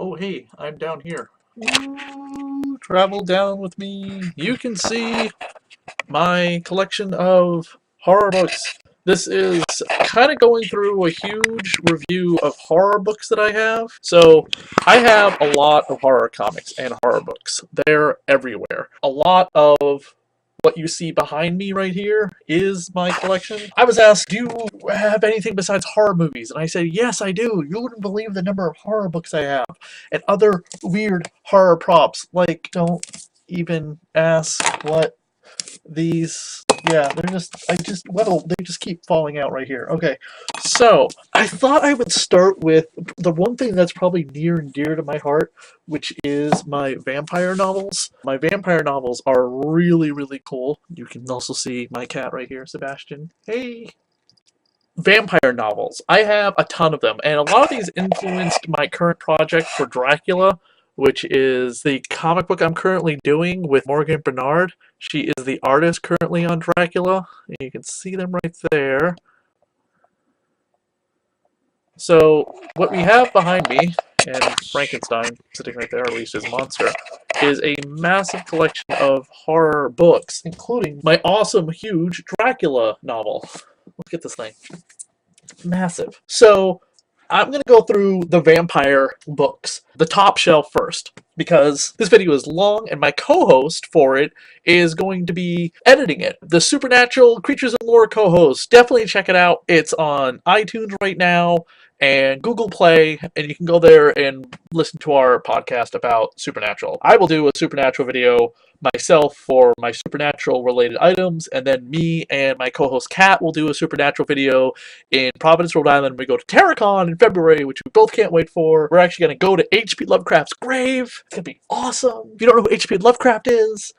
Oh, hey, I'm down here. Ooh, travel down with me. You can see my collection of horror books. This is kind of going through a huge review of horror books that I have. So, I have a lot of horror comics and horror books. They're everywhere. A lot of what you see behind me right here is my collection. I was asked, do you have anything besides horror movies? And I said, yes, I do. You wouldn't believe the number of horror books I have. And other weird horror props. Like, don't even ask what these, yeah, they just keep falling out right here. Okay, so I thought I would start with the one thing that's probably near and dear to my heart, which is my vampire novels. My vampire novels are really, really cool. You can also see my cat right here, Sebastian. Hey! Vampire novels. I have a ton of them, and a lot of these influenced my current project for Dracula, which is the comic book I'm currently doing with Morgan Bernard. She is the artist currently on Dracula, and you can see them right there. So, what we have behind me, and Frankenstein sitting right there, or at least his monster, is a massive collection of horror books, including my awesome, huge Dracula novel. Look at this thing. Massive. So, I'm going to go through the vampire books, the top shelf first, because this video is long and my co-host for it is going to be editing it. The Supernatural Creatures and Lore co-host, definitely check it out. It's on iTunes right now and Google Play, and you can go there and listen to our podcast about Supernatural. I will do a Supernatural video myself for my Supernatural related items, and then me and my co-host Kat will do a Supernatural video in Providence, Rhode Island. We go to TerraCon in February, which we both can't wait for. We're actually going to go to H.P. Lovecraft's grave. It's going to be awesome. If you don't know who H.P. Lovecraft is,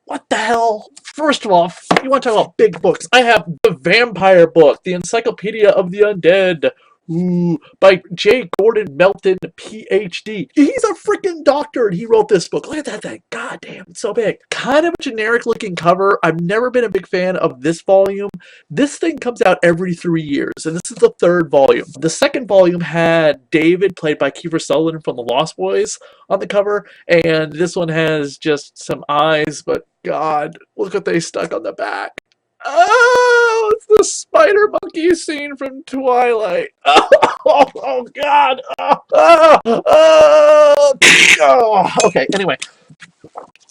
what the hell? First of all, you want to talk about big books? I have the Vampire book, the Encyclopedia of the Undead. Ooh, by J. Gordon Melton, PhD. He's a freaking doctor, and he wrote this book. Look at that thing. God damn, it's so big. Kind of a generic-looking cover. I've never been a big fan of this volume. This thing comes out every 3 years, and this is the third volume. The second volume had David, played by Kiefer Sutherland from The Lost Boys, on the cover, and this one has just some eyes, but God, look what they stuck on the back. Oh, it's the spider monkey scene from Twilight. Oh God. Okay, anyway.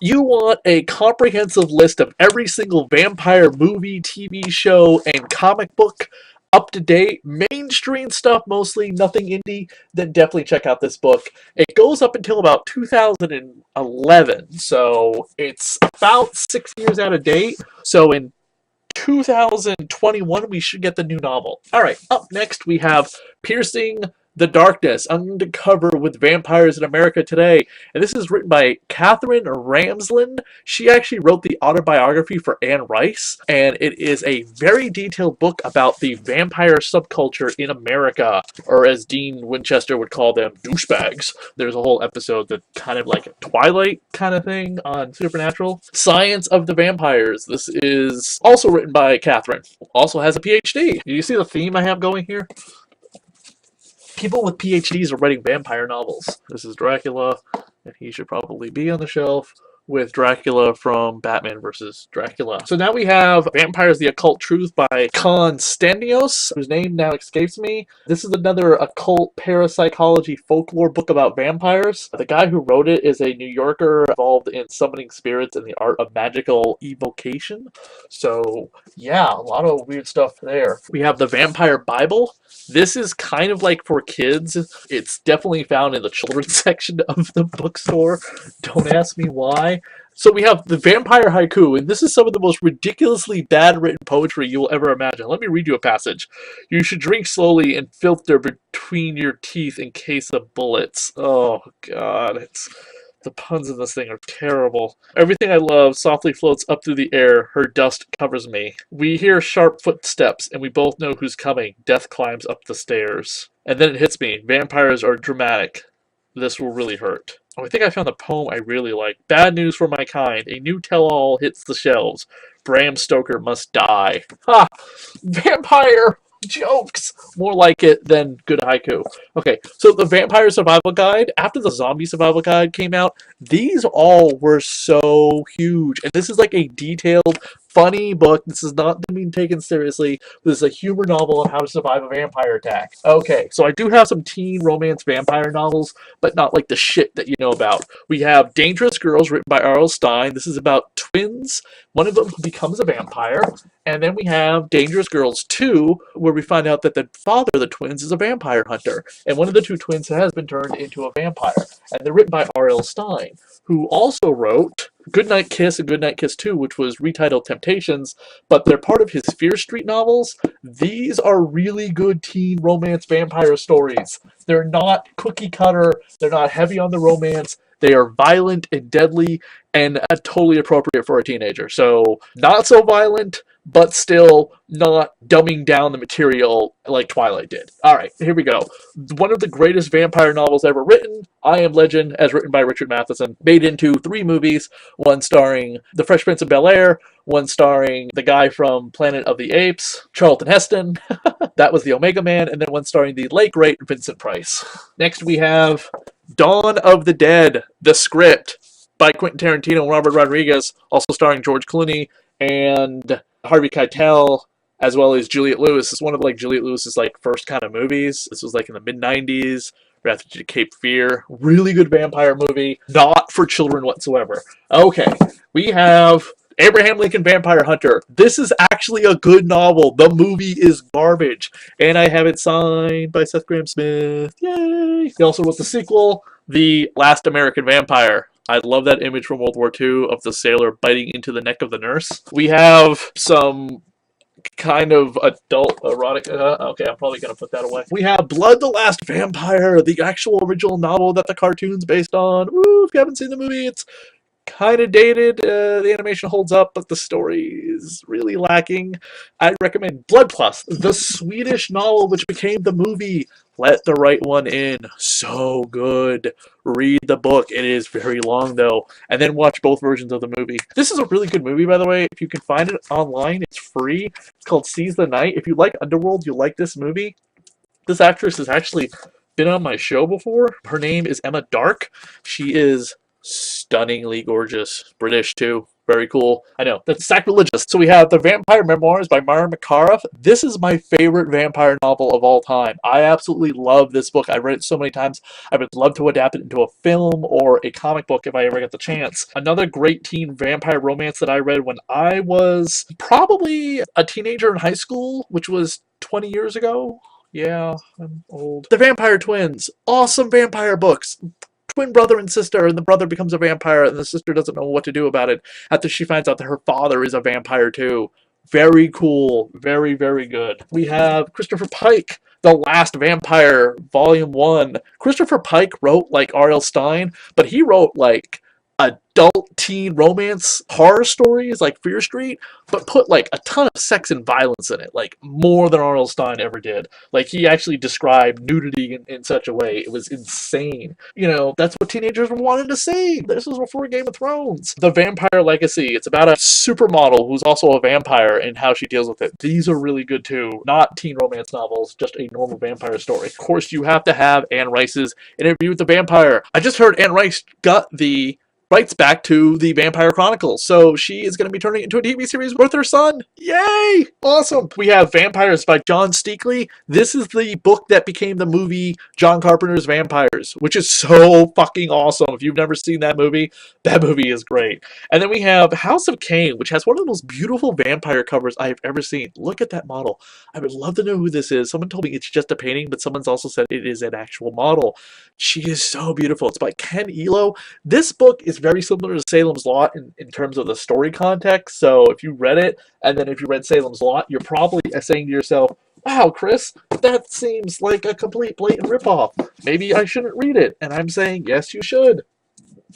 You want a comprehensive list of every single vampire movie, TV show, and comic book, up to date, mainstream stuff mostly, nothing indie, then definitely check out this book. It goes up until about 2011, so it's about 6 years out of date. So in 2021, we should get the new novel. Alright, up next we have Piercing the Darkness, Undercover with Vampires in America Today. And this is written by Catherine Ramsland. She actually wrote the autobiography for Anne Rice, and it is a very detailed book about the vampire subculture in America, or as Dean Winchester would call them, douchebags. There's a whole episode that kind of like a Twilight kind of thing on Supernatural. Science of the Vampires. This is also written by Catherine. Also has a PhD. Do you see the theme I have going here? People with PhDs are writing vampire novels. This is Dracula, and he should probably be on the shelf with Dracula from Batman vs. Dracula. So now we have Vampires: The Occult Truth by Constantinos, whose name now escapes me. This is another occult parapsychology folklore book about vampires. The guy who wrote it is a New Yorker involved in summoning spirits and the art of magical evocation. So yeah, a lot of weird stuff there. We have the Vampire Bible. This is kind of like for kids. It's definitely found in the children's section of the bookstore. Don't ask me why. So we have the Vampire Haiku, and this is some of the most ridiculously bad written poetry you will ever imagine. Let me read you a passage. You should drink slowly and filter between your teeth in case of bullets. Oh, God. The puns in this thing are terrible. Everything I love softly floats up through the air. Her dust covers me. We hear sharp footsteps, and we both know who's coming. Death climbs up the stairs. And then it hits me. Vampires are dramatic. This will really hurt. Oh, I think I found a poem I really like. Bad news for my kind. A new tell-all hits the shelves. Bram Stoker must die. Ha! Vampire! Jokes! More like it than good haiku. Okay, so the Vampire Survival Guide, after the Zombie Survival Guide came out, these all were so huge. And this is like a detailed, funny book. This is not being taken seriously. This is a humor novel on how to survive a vampire attack. Okay, so I do have some teen romance vampire novels, but not like the shit that you know about. We have Dangerous Girls, written by R.L. Stine. This is about twins. One of them becomes a vampire. And then we have Dangerous Girls 2, where we find out that the father of the twins is a vampire hunter. And one of the two twins has been turned into a vampire. And they're written by R.L. Stine, who also wrote Goodnight Kiss and Goodnight Kiss 2, which was retitled Temptations, but they're part of his Fear Street novels. These are really good teen romance vampire stories. They're not cookie cutter, they're not heavy on the romance, they are violent and deadly and totally appropriate for a teenager. So, not so violent, but still not dumbing down the material like Twilight did. Alright, here we go. One of the greatest vampire novels ever written, I Am Legend, as written by Richard Matheson, made into 3 movies, one starring The Fresh Prince of Bel-Air, one starring the guy from Planet of the Apes, Charlton Heston, that was the Omega Man, and then one starring the late great Vincent Price. Next we have Dawn of the Dead, the script, by Quentin Tarantino and Robert Rodriguez, also starring George Clooney and Harvey Keitel, as well as Juliette Lewis. It's one of like Juliette Lewis's like first kind of movies. This was like in the mid-90s, right after Cape Fear. Really good vampire movie, not for children whatsoever. Okay, we have Abraham Lincoln Vampire Hunter. This is actually a good novel. The movie is garbage. And I have it signed by Seth Grahame-Smith. Yay! He also wrote the sequel, The Last American Vampire. I love that image from World War II of the sailor biting into the neck of the nurse. We have some kind of adult erotic. Okay, I'm probably going to put that away. We have Blood the Last Vampire, the actual original novel that the cartoon's based on. Woo, if you haven't seen the movie, it's kind of dated. The animation holds up, but the story is really lacking. I recommend Blood Plus, the Swedish novel which became the movie. Let the Right One In. So good. Read the book. It is very long, though. And then watch both versions of the movie. This is a really good movie, by the way. If you can find it online, it's free. It's called Seize the Night. If you like Underworld, you'll like this movie. This actress has actually been on my show before. Her name is Emma Dark. She is stunningly gorgeous. British, too. Very cool. I know, that's sacrilegious. So we have The Vampire Memoirs by Myra McCarthy. This is my favorite vampire novel of all time. I absolutely love this book. I've read it so many times. I would love to adapt it into a film or a comic book if I ever get the chance. Another great teen vampire romance that I read when I was probably a teenager in high school, which was 20 years ago. Yeah, I'm old. The Vampire Twins. Awesome vampire books. Twin brother and sister, and the brother becomes a vampire, and the sister doesn't know what to do about it after she finds out that her father is a vampire too. Very cool. Very, very good. We have Christopher Pike, The Last Vampire, Volume 1. Christopher Pike wrote like R.L. Stine, but he wrote like adult teen romance horror stories like Fear Street, but put like a ton of sex and violence in it, like more than R.L. Stine ever did. Like he actually described nudity in such a way. It was insane. You know, that's what teenagers wanted to see. This was before Game of Thrones. The Vampire Legacy. It's about a supermodel who's also a vampire and how she deals with it. These are really good too. Not teen romance novels, just a normal vampire story. Of course, you have to have Anne Rice's Interview with the Vampire. I just heard Anne Rice got the rights back to the Vampire Chronicles. So she is going to be turning it into a TV series with her son. Yay! Awesome. We have Vampires by John Steakley. This is the book that became the movie John Carpenter's Vampires, which is so fucking awesome. If you've never seen that movie is great. And then we have House of Cain, which has one of the most beautiful vampire covers I've ever seen. Look at that model. I would love to know who this is. Someone told me it's just a painting, but someone's also said it is an actual model. She is so beautiful. It's by Ken Elo. This book is very similar to Salem's Lot in terms of the story context. So if you read it, and then if you read Salem's Lot, you're probably saying to yourself, wow, Chris, that seems like a complete blatant ripoff. Maybe I shouldn't read it. And I'm saying, yes, you should,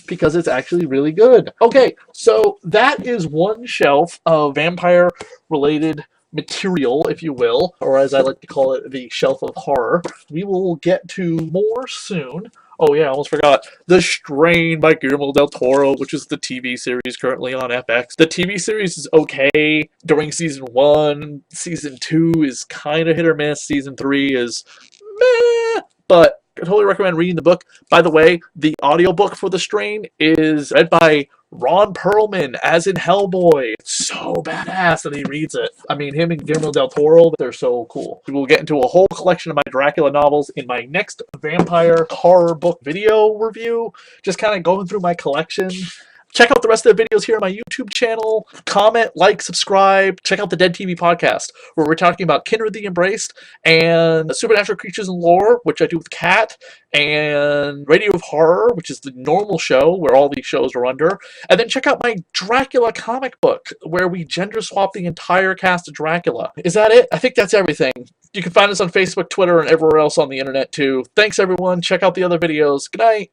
because it's actually really good. Okay, so that is one shelf of vampire-related material, if you will, or as I like to call it, the shelf of horror. We will get to more soon. Oh yeah, I almost forgot. The Strain by Guillermo del Toro, which is the TV series currently on FX. The TV series is okay during season 1. Season 2 is kind of hit or miss. Season 3 is meh, but I totally recommend reading the book. By the way, the audiobook for The Strain is read by Ron Perlman, as in Hellboy. It's so badass that he reads it. I mean, him and Guillermo del Toro, they're so cool. We will get into a whole collection of my Dracula novels in my next vampire horror book video review. Just kind of going through my collection. Check out the rest of the videos here on my YouTube channel. Comment, like, subscribe. Check out the Dead TV podcast, where we're talking about Kindred the Embraced and Supernatural Creatures and Lore, which I do with Kat, and Radio of Horror, which is the normal show where all these shows are under. And then check out my Dracula comic book, where we gender swap the entire cast of Dracula. Is that it? I think that's everything. You can find us on Facebook, Twitter, and everywhere else on the internet, too. Thanks, everyone. Check out the other videos. Good night.